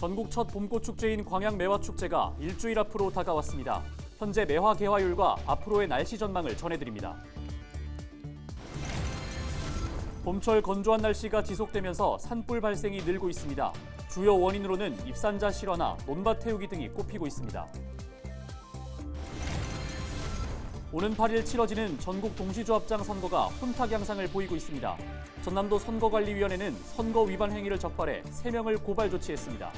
전국 첫 봄꽃 축제인 광양매화축제가 일주일 앞으로 다가왔습니다. 현재 매화 개화율과 앞으로의 날씨 전망을 전해드립니다. 봄철 건조한 날씨가 지속되면서 산불 발생이 늘고 있습니다. 주요 원인으로는 입산자 실화나 논밭 태우기 등이 꼽히고 있습니다. 오는 8일 치러지는 전국 동시조합장 선거가 혼탁 양상을 보이고 있습니다. 전남도 선거관리위원회는 선거 위반 행위를 적발해 3명을 고발 조치했습니다.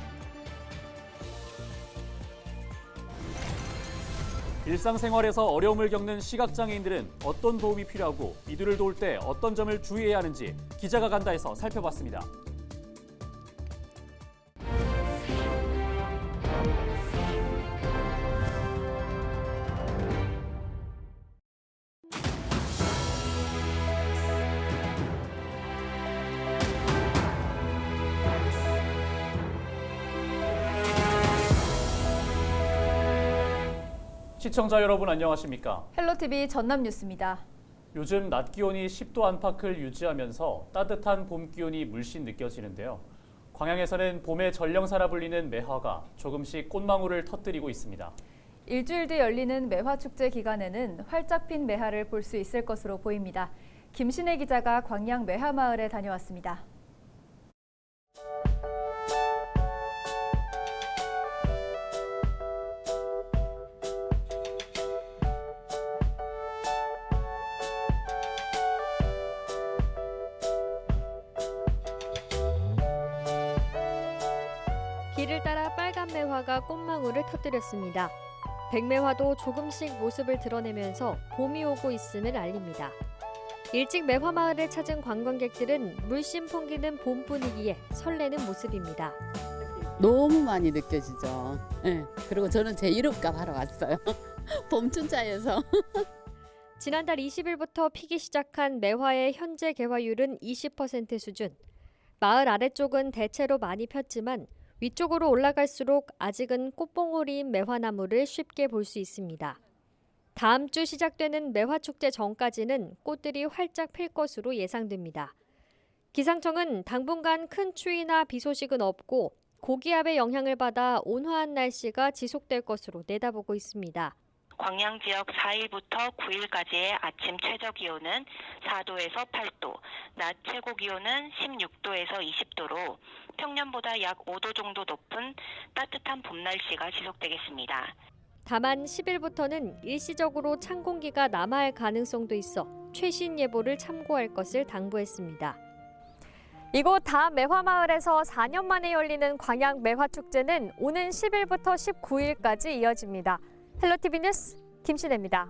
일상생활에서 어려움을 겪는 시각장애인들은 어떤 도움이 필요하고 이들을 도울 때 어떤 점을 주의해야 하는지 기자가 간다에서 살펴봤습니다. 시청자 여러분 안녕하십니까? 헬로티비 전남 뉴스입니다. 요즘 낮 기온이 10도 안팎을 유지하면서 따뜻한 봄 기온이 물씬 느껴지는데요. 광양에서는 봄의 전령사라 불리는 매화가 조금씩 꽃망울을 터뜨리고 있습니다. 일주일 뒤 열리는 매화축제 기간에는 활짝 핀 매화를 볼 수 있을 것으로 보입니다. 김신혜 기자가 광양 매화마을에 다녀왔습니다. 길을 따라 빨간 매화가 꽃망울을 터뜨렸습니다. 백매화도 조금씩 모습을 드러내면서 봄이 오고 있음을 알립니다. 일찍 매화마을을 찾은 관광객들은 물씬 풍기는 봄 분위기에 설레는 모습입니다. 너무 많이 느껴지죠. 네. 그리고 저는 제 이름값 하러 왔어요. 봄춘자여서. 지난달 20일부터 피기 시작한 매화의 현재 개화율은 20% 수준. 마을 아래쪽은 대체로 많이 폈지만 위쪽으로 올라갈수록 아직은 꽃봉오리인 매화나무를 쉽게 볼 수 있습니다. 다음 주 시작되는 매화축제 전까지는 꽃들이 활짝 필 것으로 예상됩니다. 기상청은 당분간 큰 추위나 비 소식은 없고 고기압의 영향을 받아 온화한 날씨가 지속될 것으로 내다보고 있습니다. 광양 지역 4일부터 9일까지의 아침 최저 기온은 4도에서 8도, 낮 최고 기온은 16도에서 20도로 평년보다 약 5도 정도 높은 따뜻한 봄 날씨가 지속되겠습니다. 다만 10일부터는 일시적으로 찬 공기가 남하할 가능성도 있어 최신 예보를 참고할 것을 당부했습니다. 이곳 다음 매화마을에서 4년 만에 열리는 광양 매화축제는 오는 10일부터 19일까지 이어집니다. 헬로티비 뉴스 김신혜입니다.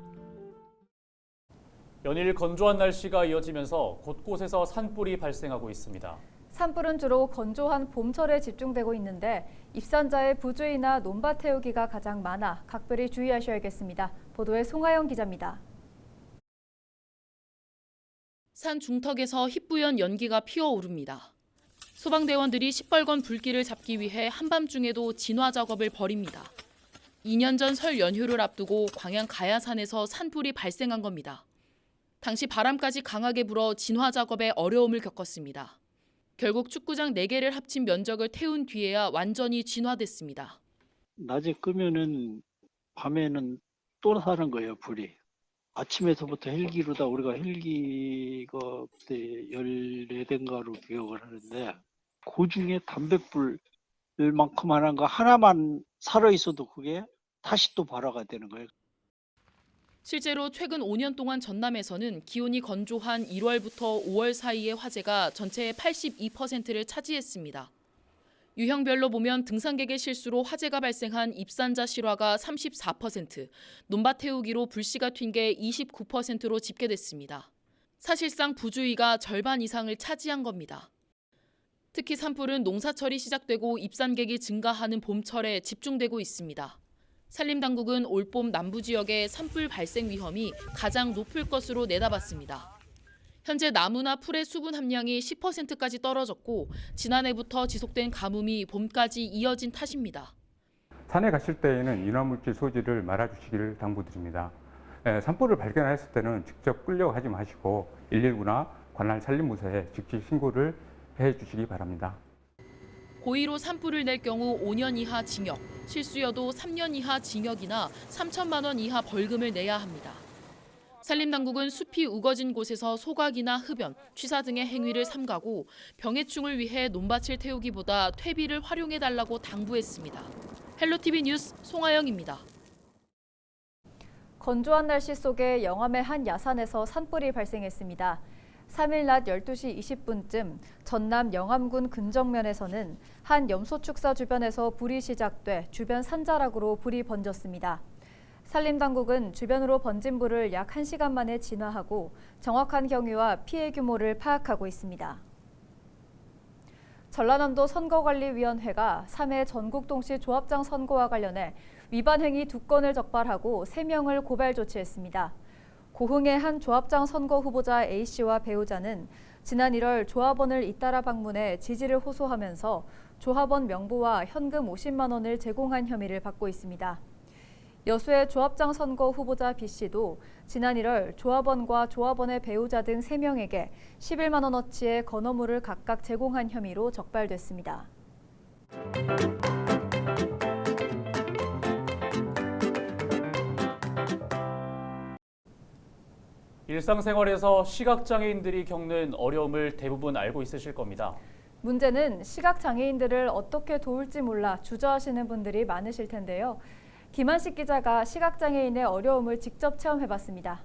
연일 건조한 날씨가 이어지면서 곳곳에서 산불이 발생하고 있습니다. 산불은 주로 건조한 봄철에 집중되고 있는데 입산자의 부주의나 논밭 태우기가 가장 많아 각별히 주의하셔야겠습니다. 보도에 송하영 기자입니다. 산 중턱에서 희뿌연 연기가 피어오릅니다. 소방대원들이 시뻘건 불길을 잡기 위해 한밤중에도 진화 작업을 벌입니다. 2년 전 설 연휴를 앞두고 광양 가야산에서 산불이 발생한 겁니다. 당시 바람까지 강하게 불어 진화 작업에 어려움을 겪었습니다. 결국 축구장 4개를 합친 면적을 태운 뒤에야 완전히 진화됐습니다. 낮에 끄면은 밤에는 또 사는 거예요, 불이. 아침에서부터 헬기로다 우리가 헬기가 그때 14대인가로 기억을 하는데 그 중에 담뱃불만큼 하는 거 하나만 살아있어도 그게 다시 또 발화가 되는 거예요. 실제로 최근 5년 동안 전남에서는 기온이 건조한 1월부터 5월 사이의 화재가 전체의 82%를 차지했습니다. 유형별로 보면 등산객의 실수로 화재가 발생한 입산자 실화가 34%, 논밭 태우기로 불씨가 튄 게 29%로 집계됐습니다. 사실상 부주의가 절반 이상을 차지한 겁니다. 특히 산불은 농사철이 시작되고 입산객이 증가하는 봄철에 집중되고 있습니다. 산림당국은 올봄 남부 지역의 산불 발생 위험이 가장 높을 것으로 내다봤습니다. 현재 나무나 풀의 수분 함량이 10%까지 떨어졌고 지난해부터 지속된 가뭄이 봄까지 이어진 탓입니다. 산에 가실 때에는 인화물질 소지를 말아주시기를 당부드립니다. 산불을 발견하였을 때는 직접 끌려가지 마시고 119나 관할 산림부서에 즉시 신고를 해주시기 바랍니다. 고의로 산불을 낼 경우 5년 이하 징역, 실수여도 3년 이하 징역이나 3천만 원 이하 벌금을 내야 합니다. 산림당국은 숲이 우거진 곳에서 소각이나 흡연, 취사 등의 행위를 삼가고 병해충을 위해 논밭을 태우기보다 퇴비를 활용해달라고 당부했습니다. 헬로티비 뉴스 송하영입니다. 건조한 날씨 속에 영암의 한 야산에서 산불이 발생했습니다. 3일 낮 12시 20분쯤 전남 영암군 근정면에서는 한 염소축사 주변에서 불이 시작돼 주변 산자락으로 불이 번졌습니다. 산림당국은 주변으로 번진 불을 약 1시간 만에 진화하고 정확한 경위와 피해 규모를 파악하고 있습니다. 전라남도 선거관리위원회가 3회 전국동시 조합장 선거와 관련해 위반 행위 2건을 적발하고 3명을 고발 조치했습니다. 고흥의 한 조합장 선거 후보자 A씨와 배우자는 지난 1월 조합원을 잇따라 방문해 지지를 호소하면서 조합원 명부와 현금 50만 원을 제공한 혐의를 받고 있습니다. 여수의 조합장 선거 후보자 B씨도 지난 1월 조합원과 조합원의 배우자 등 3명에게 11만 원어치의 건어물을 각각 제공한 혐의로 적발됐습니다. 일상생활에서 시각장애인들이 겪는 어려움을 대부분 알고 있으실 겁니다. 문제는 시각장애인들을 어떻게 도울지 몰라 주저하시는 분들이 많으실 텐데요. 김한식 기자가 시각장애인의 어려움을 직접 체험해봤습니다.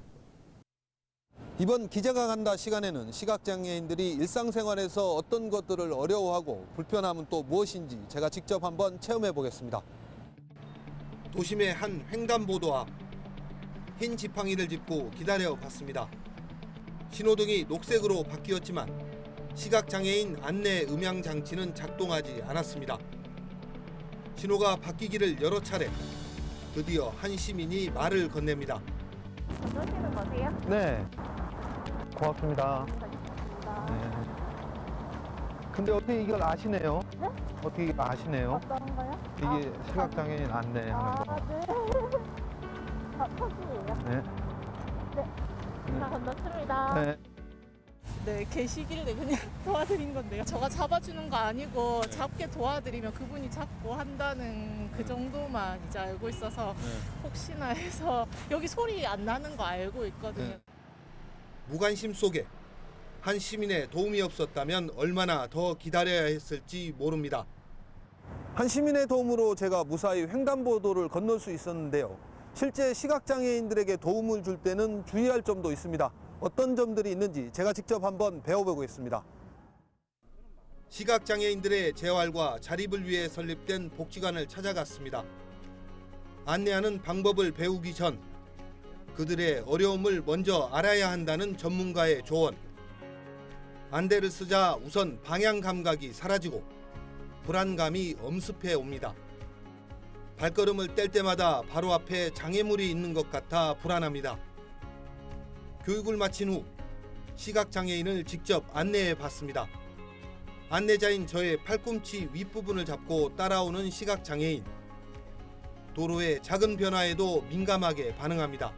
이번 기자가 간다 시간에는 시각장애인들이 일상생활에서 어떤 것들을 어려워하고 불편함은 또 무엇인지 제가 직접 한번 체험해 보겠습니다. 도심의 한 횡단보도 앞, 흰 지팡이를 짚고 기다려 봤습니다. 신호등이 녹색으로 바뀌었지만 시각장애인 안내 음향 장치는 작동하지 않았습니다. 신호가 바뀌기를 여러 차례, 드디어 한 시민이 말을 건넵니다. 건너시는 거세요? 네. 고맙습니다. 네. 근데 어떻게 이걸 아시네요? 네? 어떻게 이걸 아시네요? 어떤 거요? 이게 시각장애인 안내하는 거. 네. 턱이에요? 네. 네. 다 건넜습니다. 네. 네, 계시길래 그냥 도와드린 건데요. 저가 잡아주는 거 아니고 잡게 도와드리면 그분이 잡고 한다는 그 정도만 이제 알고 있어서 혹시나 해서 여기 소리 안 나는 거 알고 있거든요. 무관심 속에 한 시민의 도움이 없었다면 얼마나 더 기다려야 했을지 모릅니다. 한 시민의 도움으로 제가 무사히 횡단보도를 건널 수 있었는데요. 실제 시각장애인들에게 도움을 줄 때는 주의할 점도 있습니다. 어떤 점들이 있는지 제가 직접 한번 배워보겠습니다. 시각장애인들의 재활과 자립을 위해 설립된 복지관을 찾아갔습니다. 안내하는 방법을 배우기 전 그들의 어려움을 먼저 알아야 한다는 전문가의 조언. 안대를 쓰자 우선 방향 감각이 사라지고 불안감이 엄습해 옵니다. 발걸음을 뗄 때마다 바로 앞에 장애물이 있는 것 같아 불안합니다. 교육을 마친 후 시각장애인을 직접 안내해 봤습니다. 안내자인 저의 팔꿈치 윗부분을 잡고 따라오는 시각장애인. 도로의 작은 변화에도 민감하게 반응합니다.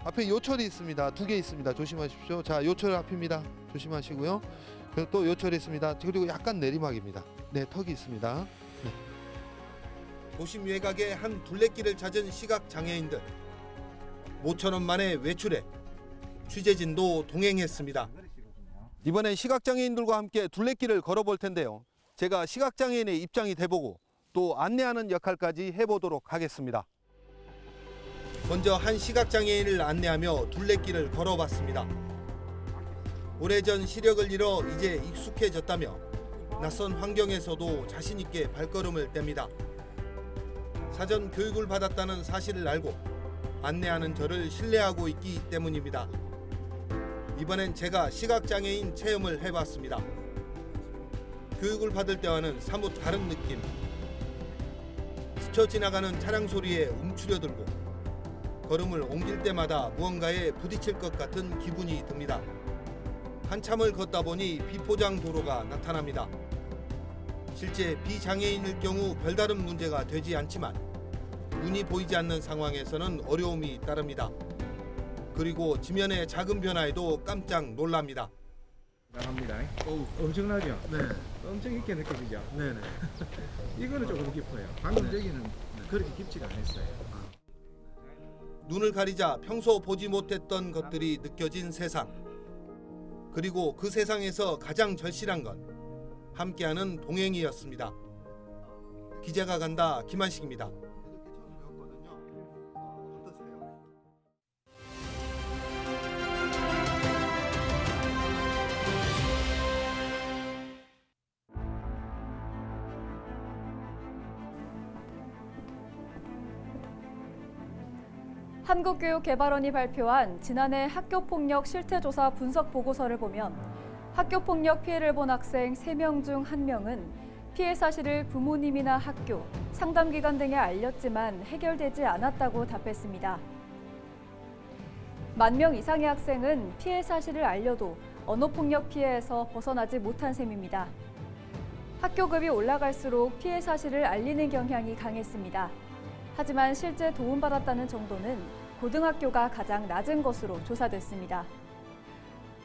앞에 요철이 있습니다. 2개 있습니다. 조심하십시오. 자, 요철 앞입니다. 조심하시고요. 그리고 또 요철이 있습니다. 그리고 약간 내리막입니다. 네, 턱이 있습니다. 네. 도심 외곽의 한 둘레길을 찾은 시각장애인들. 모처럼 만에 외출해 취재진도 동행했습니다. 이번엔 시각장애인들과 함께 둘레길을 걸어볼 텐데요. 제가 시각장애인의 입장이 돼보고 또 안내하는 역할까지 해보도록 하겠습니다. 먼저 한 시각장애인을 안내하며 둘레길을 걸어봤습니다. 오래전 시력을 잃어 이제 익숙해졌다며 낯선 환경에서도 자신 있게 발걸음을 뗍니다. 사전 교육을 받았다는 사실을 알고 안내하는 저를 신뢰하고 있기 때문입니다. 이번엔 제가 시각장애인 체험을 해봤습니다. 교육을 받을 때와는 사뭇 다른 느낌. 스쳐 지나가는 차량 소리에 움츠려들고 걸음을 옮길 때마다 무언가에 부딪힐 것 같은 기분이 듭니다. 한참을 걷다 보니 비포장 도로가 나타납니다. 실제 비장애인일 경우 별다른 문제가 되지 않지만 눈이 보이지 않는 상황에서는 어려움이 따릅니다. 그리고 지면의 작은 변화에도 깜짝 놀랍니다. 나갑니다. 엄청나죠? 네. 엄청 깊게 느껴지죠? 네네. 이거는 조금 깊어요. 방금 저기는 그렇게 깊지가 않았어요. 눈을 가리자 평소 보지 못했던 것들이 느껴진 세상. 그리고 그 세상에서 가장 절실한 건 함께하는 동행이었습니다. 기자가 간다 김한식입니다. 한국교육개발원이 발표한 지난해 학교폭력 실태조사 분석 보고서를 보면 학교폭력 피해를 본 학생 3명 중 1명은 피해 사실을 부모님이나 학교, 상담기관 등에 알렸지만 해결되지 않았다고 답했습니다. 10,000명 이상의 학생은 피해 사실을 알려도 언어폭력 피해에서 벗어나지 못한 셈입니다. 학교급이 올라갈수록 피해 사실을 알리는 경향이 강했습니다. 하지만 실제 도움받았다는 정도는 고등학교가 가장 낮은 것으로 조사됐습니다.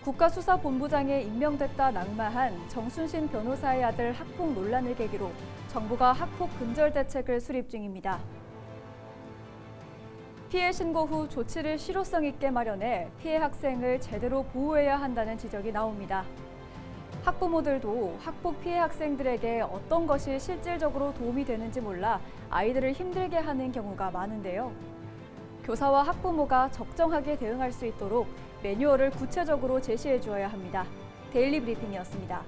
국가수사본부장에 임명됐다 낙마한 정순신 변호사의 아들 학폭 논란을 계기로 정부가 학폭 근절 대책을 수립 중입니다. 피해 신고 후 조치를 실효성 있게 마련해 피해 학생을 제대로 보호해야 한다는 지적이 나옵니다. 학부모들도 학폭 피해 학생들에게 어떤 것이 실질적으로 도움이 되는지 몰라 아이들을 힘들게 하는 경우가 많은데요. 교사와 학부모가 적정하게 대응할 수 있도록 매뉴얼을 구체적으로 제시해 주어야 합니다. 데일리 브리핑이었습니다.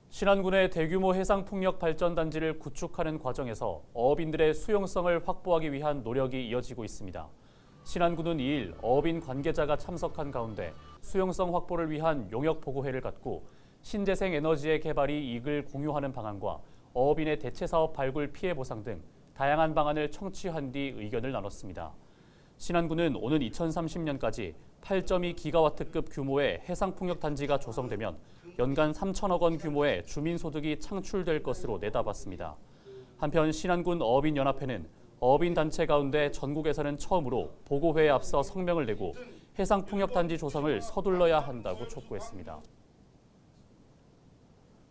신안군의 대규모 해상풍력 발전단지를 구축하는 과정에서 어업인들의 수용성을 확보하기 위한 노력이 이어지고 있습니다. 신안군은 2일 어업인 관계자가 참석한 가운데 수용성 확보를 위한 용역보고회를 갖고 신재생 에너지의 개발이 이익을 공유하는 방안과 어업인의 대체사업 발굴 피해 보상 등 다양한 방안을 청취한 뒤 의견을 나눴습니다. 신안군은 오는 2030년까지 8.2기가와트급 규모의 해상풍력 단지가 조성되면 연간 3천억 원 규모의 주민소득이 창출될 것으로 내다봤습니다. 한편 신안군 어업인연합회는 어업인 단체 가운데 전국에서는 처음으로 보고회에 앞서 성명을 내고 해상풍력단지 조성을 서둘러야 한다고 촉구했습니다.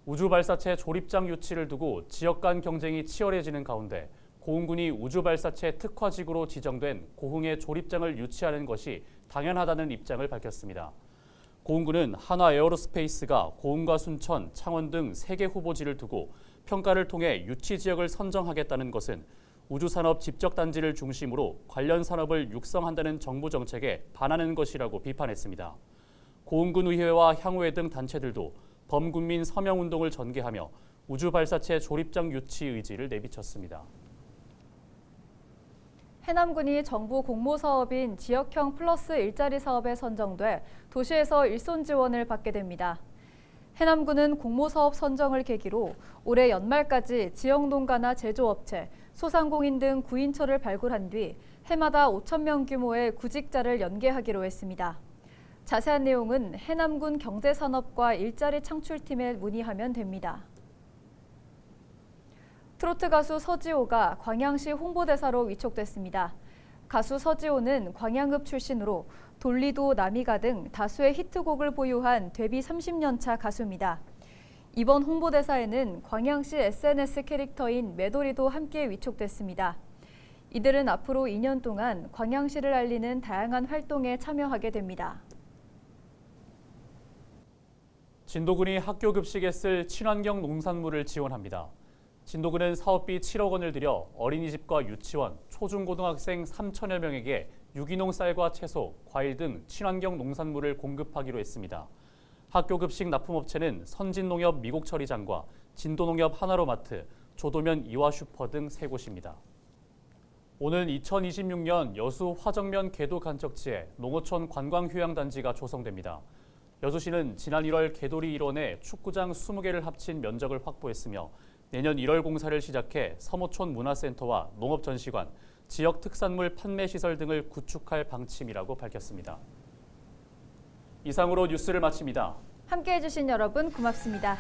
우주발사체 조립장 유치를 두고 지역 간 경쟁이 치열해지는 가운데 고흥군이 우주발사체 특화지구로 지정된 고흥의 조립장을 유치하는 것이 당연하다는 입장을 밝혔습니다. 고흥군은 한화에어로스페이스가 고흥과 순천, 창원 등 3개 후보지를 두고 평가를 통해 유치 지역을 선정하겠다는 것은 우주산업 집적단지를 중심으로 관련 산업을 육성한다는 정부 정책에 반하는 것이라고 비판했습니다. 고흥군 의회와 향후회 등 단체들도 범군민 서명운동을 전개하며 우주발사체 조립장 유치 의지를 내비쳤습니다. 해남군이 정부 공모사업인 지역형 플러스 일자리 사업에 선정돼 도시에서 일손 지원을 받게 됩니다. 해남군은 공모사업 선정을 계기로 올해 연말까지 지역농가나 제조업체, 소상공인 등 구인처를 발굴한 뒤 해마다 5,000명 규모의 구직자를 연계하기로 했습니다. 자세한 내용은 해남군 경제산업과 일자리 창출팀에 문의하면 됩니다. 트로트 가수 서지호가 광양시 홍보대사로 위촉됐습니다. 가수 서지호는 광양읍 출신으로 돌리도 남이가 등 다수의 히트곡을 보유한 데뷔 30년 차 가수입니다. 이번 홍보대사에는 광양시 SNS 캐릭터인 매도리도 함께 위촉됐습니다. 이들은 앞으로 2년 동안 광양시를 알리는 다양한 활동에 참여하게 됩니다. 진도군이 학교 급식에 쓸 친환경 농산물을 지원합니다. 진도군은 사업비 7억 원을 들여 어린이집과 유치원, 초중고등학생 3천여 명에게 유기농 쌀과 채소, 과일 등 친환경 농산물을 공급하기로 했습니다. 학교 급식 납품업체는 선진농협 미국처리장과 진도농협 하나로마트, 조도면 이화슈퍼 등 3곳입니다. 오는 2026년 여수 화정면 궤도 간척지에 농어촌 관광휴양단지가 조성됩니다. 여수시는 지난 1월 개돌이 일원에 축구장 20개를 합친 면적을 확보했으며 내년 1월 공사를 시작해 서모촌 문화센터와 농업전시관, 지역 특산물 판매시설 등을 구축할 방침이라고 밝혔습니다. 이상으로 뉴스를 마칩니다. 함께해 주신 여러분 고맙습니다.